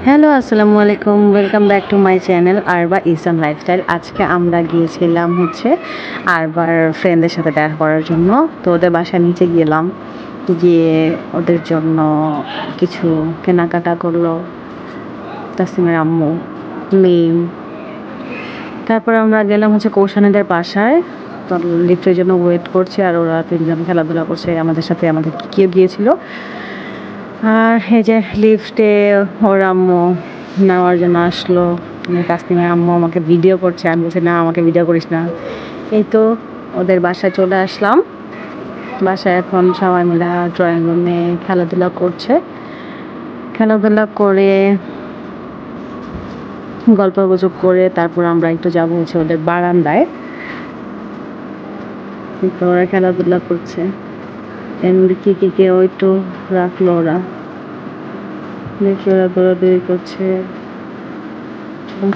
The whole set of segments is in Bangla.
হ্যালো, আসসালামু আলাইকুম। Welcome back to my channel Arba Islam lifestyle. আজকে আমরা গিয়েছিলাম আরবার ফ্রেন্ডদের সাথে দেখা করার জন্য। তো ওদের বাসার নিচে গেলাম, গিয়ে ওদের জন্য কিছু কেনাকাটা করলো তাসনিমের আম্মু, মিম। তারপর আমরা গেলাম কৌশানীদের বাসায়। তো লিফটের জন্য ওয়েট করছি, আর ওরা তিনজন খেলাধুলা করছে আমাদের সাথে। আমাদের কেউ গিয়েছিল, আর এই যে লিফটে ওর আম্মু নেওয়ার জন্য আসলো। তাসনিমের আম্মু আমাকে ভিডিও করছে, আমি বলছি না, আমাকে ভিডিও করিস না। এই তো ওদের বাসায় চলে আসলাম। বাসায় এখন সবাই মিলে ড্রয়িং রুমে খেলাধুলা করছে। খেলাধুলা করে গল্প গুজব করে তারপর আমরা একটু যাবো ওদের বারান্দায়। ওরা খেলাধুলা করছে, কেউ একটু রাখলো। ওরা দেখি ওরা দৌড়াদৌড়ি করছে।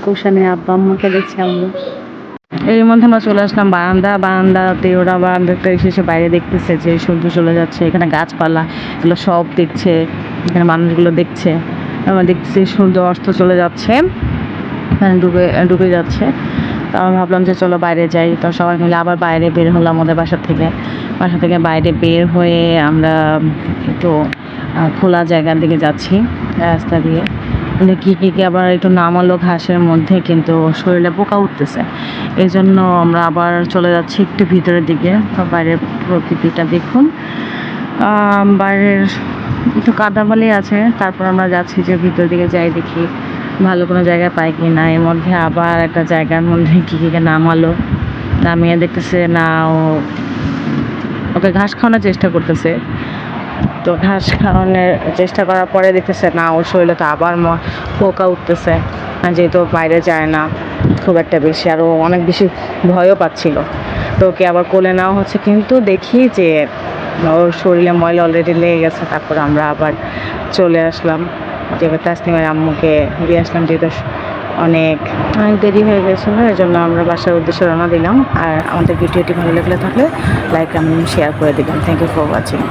কৌশানের আব্বা আম্মাকে দেখছি আমরা। এর মধ্যে আমরা চলে আসলাম বারান্দাতে। ওরা বারান্দাতে এসে বাইরে দেখতেছে যে সূর্য চলে যাচ্ছে, এখানে গাছপালা এগুলো সব দেখছে, এখানে মানুষগুলো দেখছে। আমরা দেখতেছি সূর্য অস্ত চলে যাচ্ছে, মানে ডুবে যাচ্ছে। তো আমি ভাবলাম যে চলো বাইরে যাই। তো সবাই মিলে আবার বাইরে বের হলাম ওদের বাসা থেকে বাইরে বের হয়ে আমরা একটু খোলা জায়গার দিকে যাচ্ছি, রাস্তা দিয়ে। কিন্তু কি আবার একটু নামালো ঘাসের মধ্যে, কিন্তু শরীরে পোকা উঠতেছে। এই জন্য আমরা আবার চলে যাচ্ছি একটু ভিতরের দিকে। তো বাইরের প্রকৃতিটা দেখুন, বাইরের একটু কাদামালি আছে। তারপর আমরা যাচ্ছি যে ভিতর দিকে যাই, দেখি ভালো কোনো জায়গা পাই কি না। এর মধ্যে আবার একটা জায়গার মধ্যে কি নামিয়ে দেখতেছে না, ওকে ঘাস খাওয়ানোর চেষ্টা করতেছে। তো ঘাস খাওয়ানোর চেষ্টা করার পরে দেখতেছে না, ওর শরীরে তো আবার পোকা উঠতেছে। যেহেতু বাইরে যায় না খুব একটা বেশি, আরও অনেক বেশি ভয়ও পাচ্ছিল। তো ওকে আবার কোলে নেওয়া হচ্ছে, কিন্তু দেখি যে ওর শরীরে ময়লা অলরেডি লেগে গেছে। তারপর আমরা আবার চলে আসলাম, যে তাসনিমের আম্মুকে দিয়ে আসলাম, যেহেতু অনেক দেরি হয়ে গেছিলো। এই জন্য আমরা বাসার উদ্দেশ্যে রওনা দিলাম। আর আমাদের ভিডিওটি ভালো লাগলে থাকলে লাইক, কমেন্ট, শেয়ার করে দিলাম। Thank you for watching.